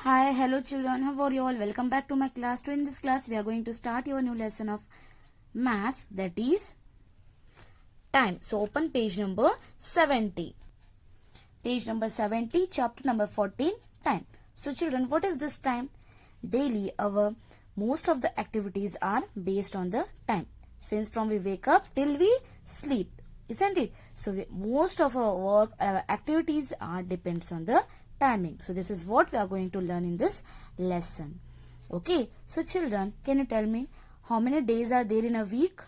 Hi, hello children, how are you all? Welcome back to my class. So in this class, we are going to start your new lesson of maths, that is time. So open page number 70. Page number 70, chapter number 14, time. So children, what is this time? Daily, most of the activities are based on the time. Since from we wake up till we sleep, isn't it? So most of our work, activities are depends on the timing. So this is what we are going to learn in this lesson. Okay. So children, can you tell me how many days are there in a week?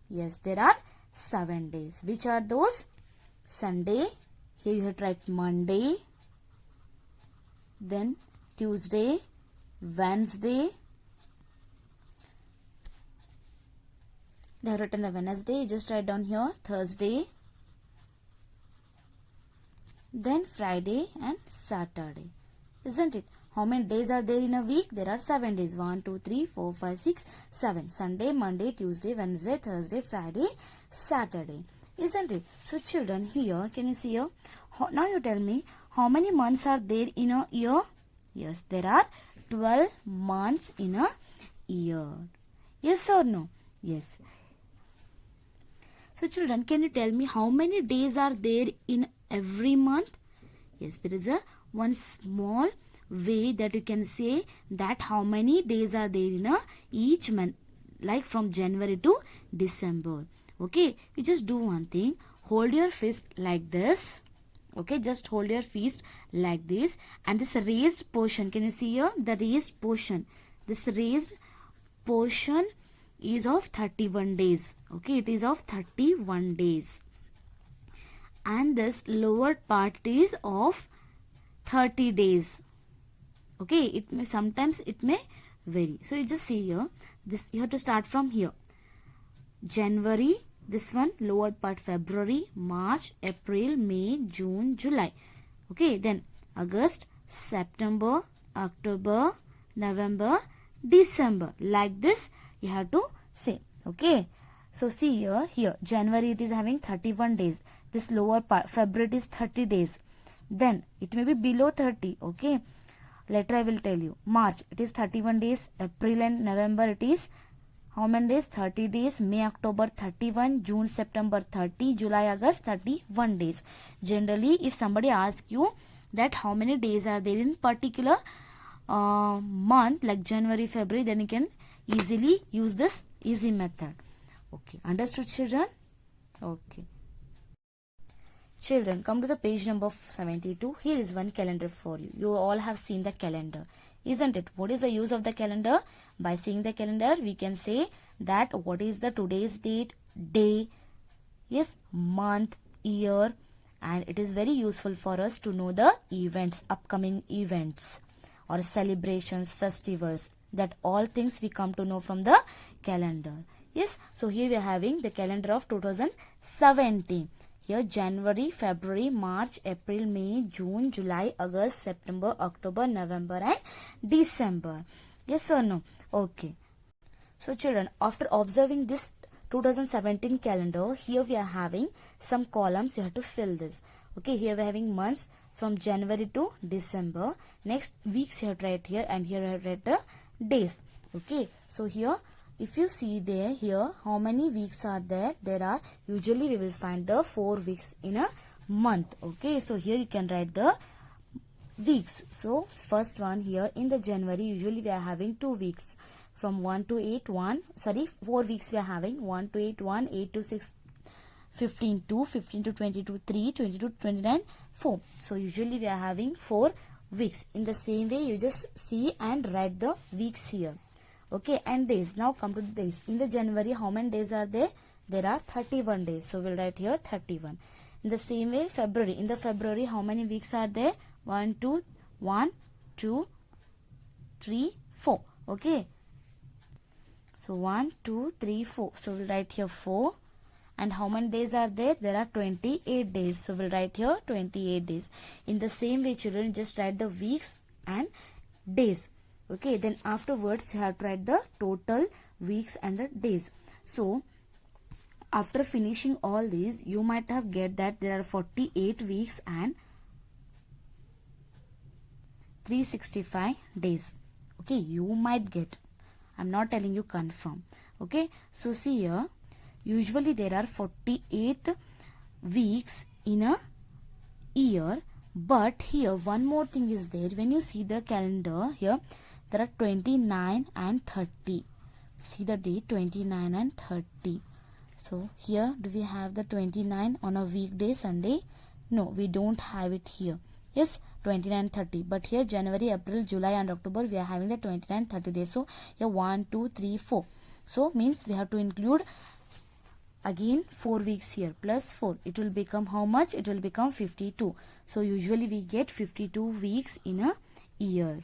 Yes, there are 7 days. Which are those? Sunday. Here you have to write Monday. Then Tuesday, Wednesday. They have written the Wednesday. You just write down here Thursday. Then Friday and Saturday. Isn't it? How many days are there in a week? There are 7 days. 1, 2, 3, 4, 5, 6, 7. Sunday, Monday, Tuesday, Wednesday, Thursday, Friday, Saturday. Isn't it? So children, here, can you see here? Now you tell me, how many months are there in a year? Yes, there are 12 months in a year. Yes or no? Yes. So children, can you tell me how many days are there in every month? Yes, there is one small way that you can say that how many days are there in each month, like from January to December. Okay, you just do one thing. Hold your fist like this. Okay, just hold your fist like this, and this raised portion, can you see here? The raised portion. This raised portion is of 31 days. Okay, it is of 31 days. And this lower part is of 30 days. Okay, it may sometimes it may vary. So you just see here, this you have to start from here. January, this one, lower part February, March, April, May, June, July. Okay, then August, September, October, November, December. Like this you have to say. Okay, so see here January it is having 31 days. This lower part February is 30 days. Then it may be below 30. Okay, later I will tell you. March it is 31 days. April and November it is how many days? 30 days. May, October 31. June, September 30. July, August 31 days. Generally, if somebody asks you that how many days are there in particular month like January, February, then you can easily use this easy method. Okay, understood children? Okay. Children, come to the page number 72. Here is one calendar for you. You all have seen the calendar, isn't it? What is the use of the calendar? By seeing the calendar, we can say that what is the today's date, day, yes, month, year, and it is very useful for us to know the events, upcoming events or celebrations, festivals. That all things we come to know from the calendar. Yes, so here we are having the calendar of 2017. Here January, February, March, April, May, June, July, August, September, October, November and December. Yes or no? Okay. So children, after observing this 2017 calendar, here we are having some columns. You have to fill this. Okay, here we are having months from January to December. Next weeks you have to write here, and here you have to write the days. Okay, so here if you see there here how many weeks are there, there are usually we will find the 4 weeks in a month. Okay, so here you can write the weeks. So first one here in the January, usually we are having 2 weeks from 1 to 8, 4 weeks we are having 1 to 8, 1, 8 to 6, 15 to 22, 3, 22, 29, 4. So usually we are having 4 weeks. In the same way, you just see and write the weeks here. Okay, and days. Now come to the days. In the January, how many days are there? There are 31 days. So we'll write here 31. In the same way, February. In the February, how many weeks are there? 1, 2, 3, 4. Okay. So 1, 2, 3, 4. So we'll write here 4. And how many days are there? There are 28 days. So we'll write here 28 days. In the same way, children, just write the weeks and days. Okay, then afterwards you have to write the total weeks and the days. So after finishing all these, you might have get that there are 48 weeks and 365 days. Okay, you might get. I'm not telling you confirm. Okay, so see here, usually there are 48 weeks in a year, but here one more thing is there. When you see the calendar here, there are 29 and 30. See the date 29 and 30. So here do we have the 29 on a weekday Sunday? No, we don't have it here. Yes, 29 30, but here January, April, July and October we are having the 29 30 days. So here 1 2 3 4, so means we have to include again 4 weeks here plus 4. It will become how much? It will become 52. So usually we get 52 weeks in a year.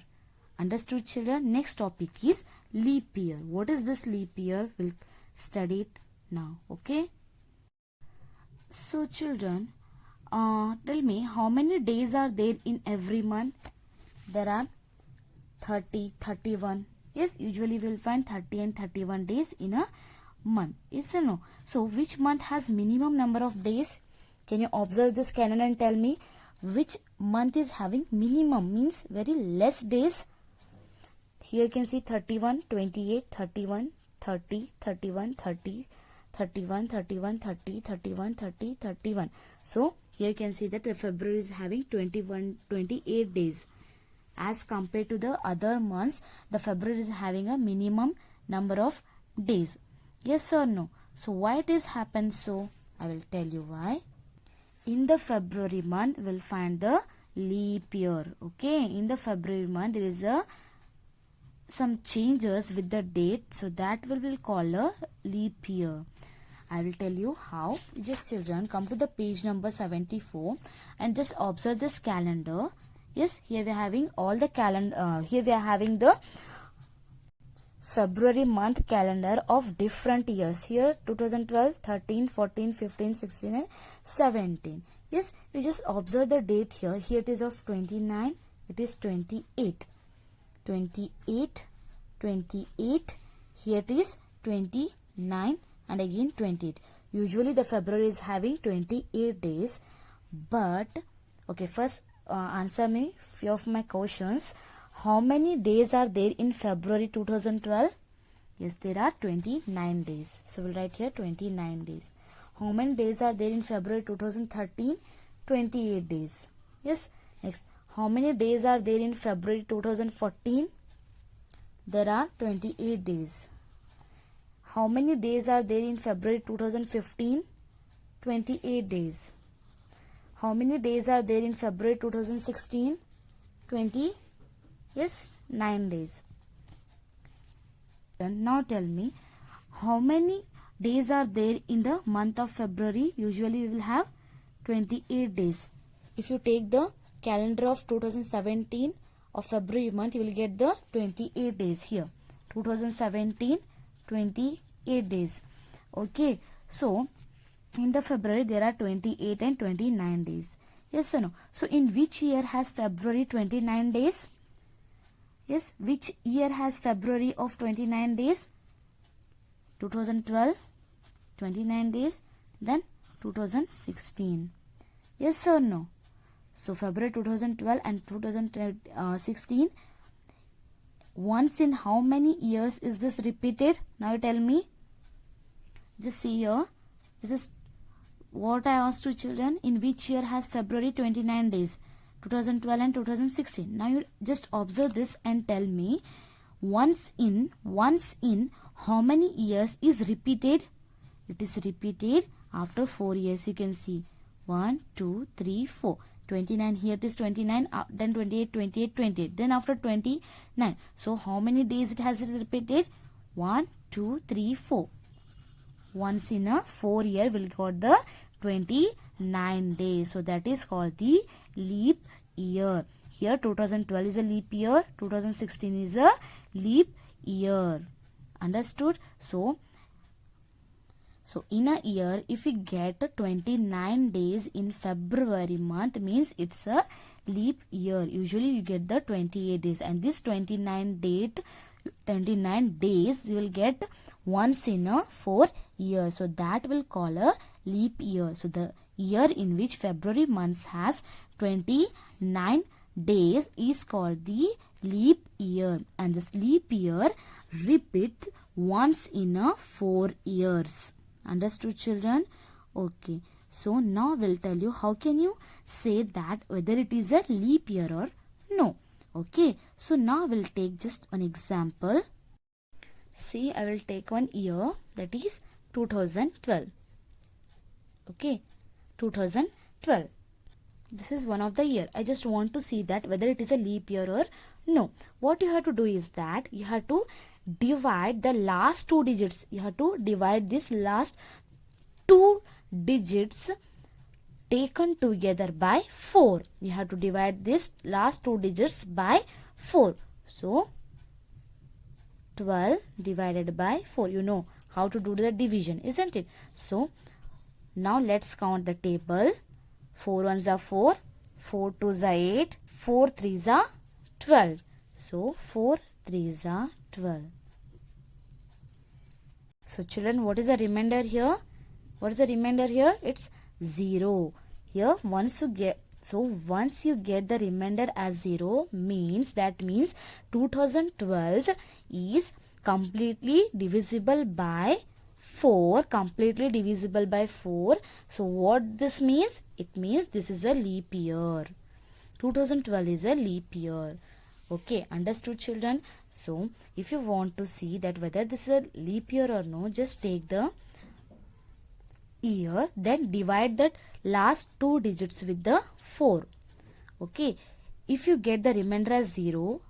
Understood, children? Next topic is leap year. What is this leap year? We'll study it now. Okay, so children, tell me how many days are there in every month? There are 30, 31. Yes, usually we will find 30 and 31 days in a month. Yes or no? So which month has minimum number of days? Can you observe this calendar and tell me which month is having minimum, means very less days? Here you can see 31, 28, 31, 30, 31, 30, 31, 31, 30, 31, 30, 31. So here you can see that February is having 28 days. As compared to the other months, the February is having a minimum number of days. Yes or no? So why it is happened so? I will tell you why. In the February month, we'll find the leap year. Okay, in the February month, there is some changes with the date, so that we'll call a leap year. I will tell you how. Just children, come to the page number 74 and just observe this calendar. Yes, here we are having all the calendar. Here we are having the February month calendar of different years. Here 2012, 13, 14, 15, 16 and 17. Yes, you just observe the date here. Here it is of 29. It is 28. 28, 28. Here it is 29 and again 28. Usually the February is having 28 days. But okay, first answer me few of my questions. How many days are there in February 2012? Yes, there are 29 days. So we'll write here 29 days. How many days are there in February 2013? 28 days. Yes. Next, how many days are there in February 2014? There are 28 days. How many days are there in February 2015? 28 days. How many days are there in February 2016? 9 days. Now tell me, how many days are there in the month of February? Usually we will have 28 days. If you take the calendar of 2017 of February month, you will get the 28 days here. 2017, 28 days. Okay, so in the February there are 28 and 29 days. Yes or no? So in which year has February 29 days? Yes, which year has February of 29 days? 2012, 29 days, then 2016. Yes or no? So February 2012 and 2016, once in how many years is this repeated? Now you tell me. Just see here. This is what I asked to children. In which year has February 29 days? 2012 and 2016. Now you just observe this and tell me, once in how many years is repeated? It is repeated after 4 years. You can see 1, 2, 3, 4. 29, here it is 29, then 28, 28, 28. Then after 29. So how many days it has repeated? 1, 2, 3, 4. Once in a 4 year we'll got the 29 days. So that is called the leap year. Here 2012 is a leap year, 2016 is a leap year. Understood? So in a year, if we get 29 days in February month, means it's a leap year. Usually you get the 28 days, and this 29 days you will get once in a 4 years. So that will call a leap year. So the year in which February month has 29 days is called the leap year, and this leap year repeats once in a 4 years. Understood, children? Okay. So now we'll tell you how can you say that whether it is a leap year or no. Okay. So now we'll take just an example. See, I will take one year, that is 2012. Okay. 2012. This is one of the year. I just want to see that whether it is a leap year or no. What you have to do is that you have to divide the last 2 digits. You have to divide this last 2 digits taken together by 4. You have to divide this last 2 digits by 4. So 12 divided by 4. You know how to do the division, isn't it? So now let's count the table. 4 ones are 4, 4 twos are 8, 4 threes are 12. So 4 threes are 12. So children, what is the remainder here? What is the remainder here? It's 0. Here once you get the remainder as 0 means 2012 is completely divisible by 4. Completely divisible by 4. So what this means? It means this is a leap year. 2012 is a leap year. Okay, understood, children? So if you want to see that whether this is a leap year or no, just take the year, then divide that last 2 digits with the 4. Okay, if you get the remainder as 0,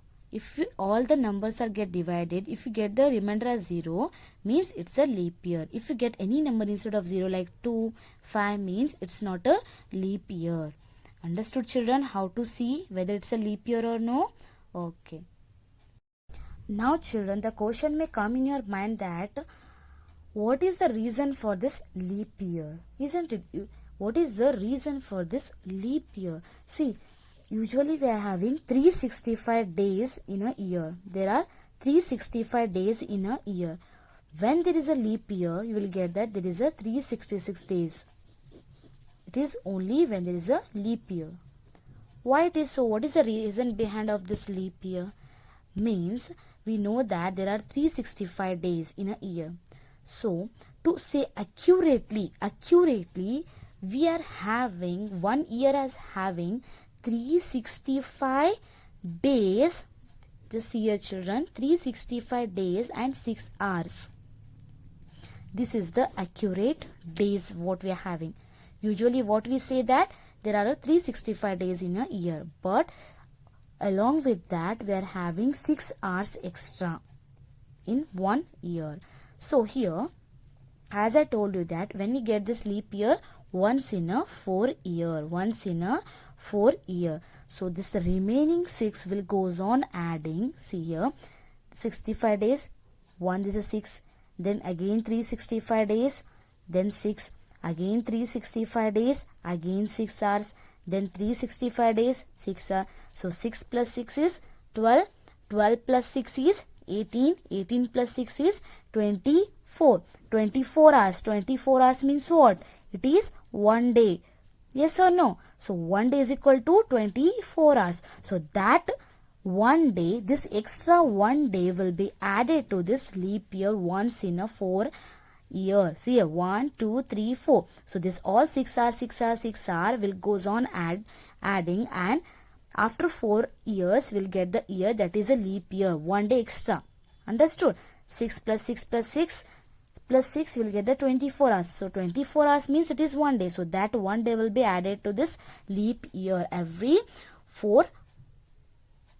all the numbers are get divided, if you get the remainder as 0, means it's a leap year. If you get any number instead of 0 like 2, 5 means it's not a leap year. Understood, children, how to see whether it's a leap year or no? Okay. Now children, the question may come in your mind that what is the reason for this leap year? Isn't it? What is the reason for this leap year? See, usually we are having 365 days in a year. There are 365 days in a year. When there is a leap year, you will get that there is a 366 days. It is only when there is a leap year. Why it is so? What is the reason behind of this leap year? Means we know that there are 365 days in a year. So to say accurately, we are having 1 year as having 365 days. Just see here, children, 365 days and 6 hours. This is the accurate days what we are having. Usually what we say that there are 365 days in a year, but along with that we are having 6 hours extra in 1 year. So here, as I told you that when we get this leap year, once in a 4 year. So this remaining 6 will goes on adding. See here, 65 days, 1 this is 6, then again 365 days, then 6, again 365 days, again 6 hours, then 365 days, 6 hours. So 6 plus 6 is 12, 12 plus 6 is 18, 18 plus 6 is 24, 24 hours. 24 hours means what? It is 1 day. Yes or no? So 1 day is equal to 24 hours. So that 1 day, this extra 1 day will be added to this leap year once in a 4 year. See here, 1, 2, 3, 4. So this all 6 hours, 6 hours, 6 hours will goes on adding, and after 4 years we'll get the year that is a leap year. 1 day extra. Understood? 6 plus 6 plus 6 plus 6 will get the 24 hours. So 24 hours means it is 1 day. So that 1 day will be added to this leap year every 4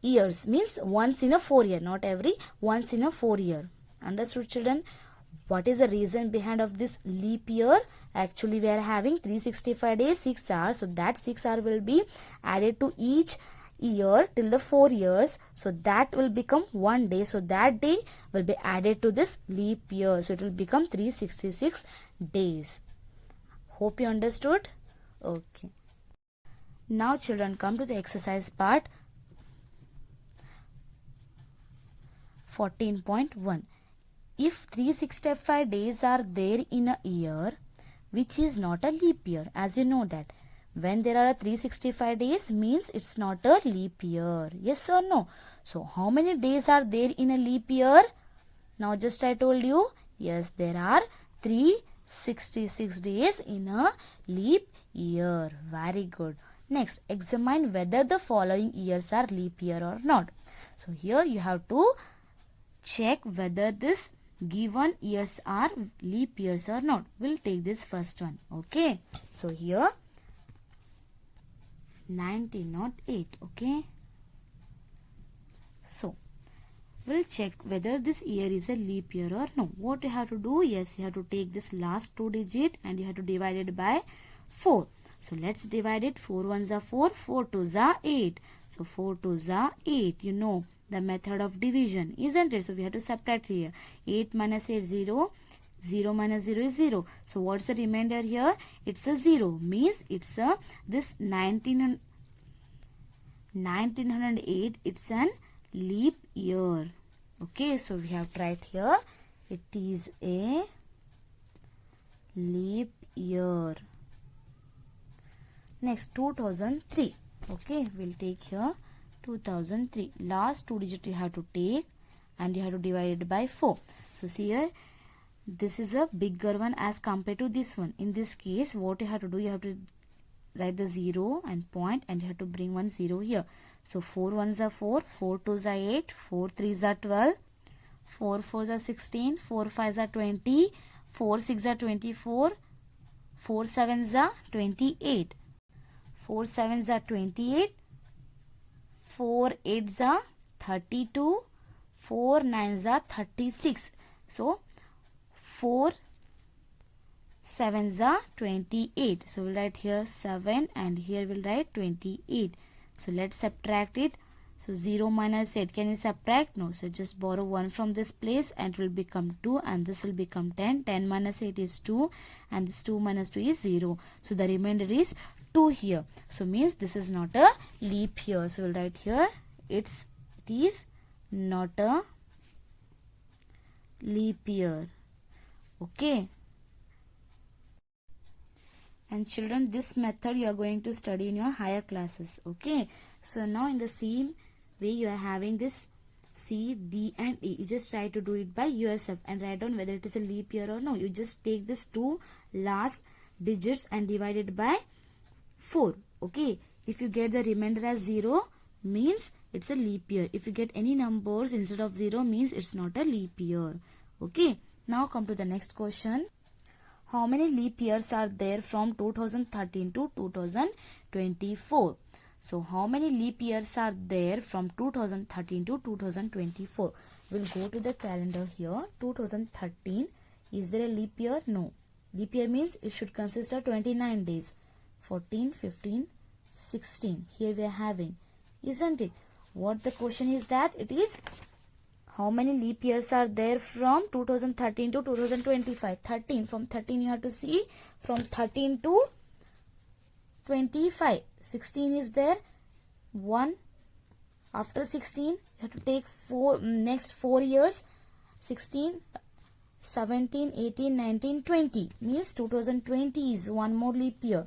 years. Means once in a 4 year. Not every, once in a 4 year. Understood, children? What is the reason behind of this leap year? Actually we are having 365 days, 6 hours. So that 6 hours will be added to each year till the 4 years. So that will become 1 day. So that day will be added to this leap year. So it will become 366 days. Hope you understood. Okay. Now children, come to the exercise part 14.1. If 365 days are there in a year, which is not a leap year, as you know that, When there are 365 days means it's not a leap year. Yes or no? So how many days are there in a leap year? Now just I told you, yes, there are 366 days in a leap year. Very good. Next, examine whether the following years are leap year or not. So here you have to check whether this given years are leap years or not. We'll take this first one. Okay. So here 1908. Okay. So we'll check whether this year is a leap year or no. What you have to do? Yes, you have to take this last two digit and you have to divide it by 4. So let's divide it. 4 ones are 4, 4 twos are 8. So 4 twos are 8. You know the method of division, isn't it? So we have to subtract here. 8 minus 8, 0. 0 minus 0 is 0. So what's the remainder here? It's a 0. Means it's a this 1908. It's an leap year. Okay, so we have tried here. It is a leap year. Next, 2003. Okay, we'll take here 2003. Last two digits you have to take and you have to divide it by 4. So see here, this is a bigger one as compared to this one. In this case, what you have to do, you have to write the 0 and point and you have to bring one 0 here. So 4 ones are 4, 4 twos are 8, 4 threes are 12, 4 fours are 16, 4 fives are 20, 4 six are 24, 4 sevens are 28, 4 sevens are 28, 4 eights are 32, 4 nines are 36. So 4 sevens are 28. So we'll write here 7 and here we'll write 28. So let's subtract it. So 0 minus 8. Can we subtract? No. So just borrow 1 from this place and it will become 2 and this will become 10. 10 minus 8 is 2 and this 2 minus 2 is 0. So the remainder is 2 here. So means this is not a leap year. So we'll write here it is not a leap year. Okay. And children, this method you are going to study in your higher classes. Okay. So now in the same way you are having this C, D and E. You just try to do it by yourself and write down whether it is a leap year or no. You just take this two last digits and divide it by 4. Okay. If you get the remainder as 0 means it's a leap year. If you get any numbers instead of 0 means it's not a leap year. Okay. Now come to the next question. How many leap years are there from 2013 to 2024? So how many leap years are there from 2013 to 2024? We'll go to the calendar here. 2013. Is there a leap year? No. Leap year means it should consist of 29 days. 14, 15, 16. Here we are having. Isn't it? What the question is that? It is how many leap years are there from 2013 to 2025? 13. From 13 you have to see from 13 to 25. 16 is there. 1. After 16 you have to take next 4 years. 16, 17, 18, 19, 20. Means 2020 is one more leap year.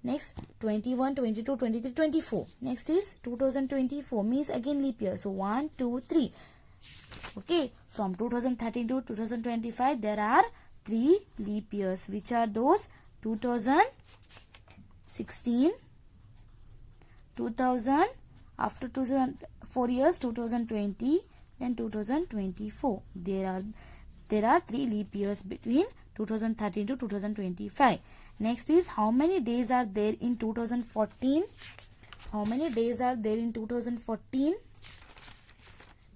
Next 21, 22, 23, 24. Next is 2024 means again leap year. So 1, 2, 3. Okay, from 2013 to 2025 there are 3 leap years. Which are those? 2016, 2000, after 4 years 2020, then 2024. There are 3 leap years between 2013 to 2025. Next is how many days are there in 2014? How many days are there in 2014?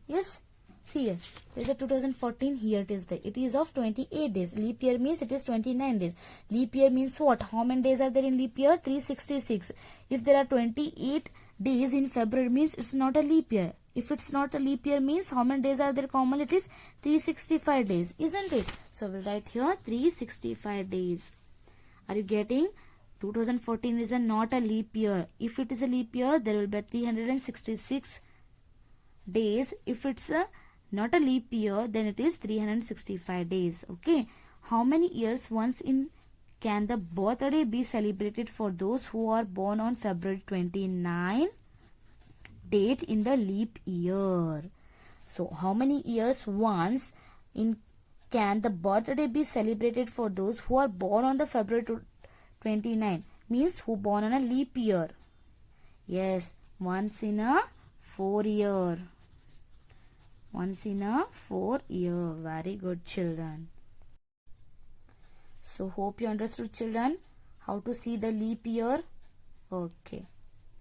Yes. See here, is a 2014, here it is there. It is of 28 days. Leap year means it is 29 days. Leap year means what? How many days are there in leap year? 366. If there are 28 days in February means it's not a leap year. If it's not a leap year means how many days are there common? It is 365 days, isn't it? So we'll write here 365 days. Are you getting? 2014 is not a leap year. If it is a leap year, there will be 366 days. If it's not a leap year, then it is 365 days. Okay. How many years once in can the birthday be celebrated for those who are born on February 29 date in the leap year? So how many years once in can the birthday be celebrated for those who are born on the February 29, means who born on a leap year? Yes, once in a 4 year. Once in a 4 year. Very good, children. So hope you understood, children, how to see the leap year. Okay.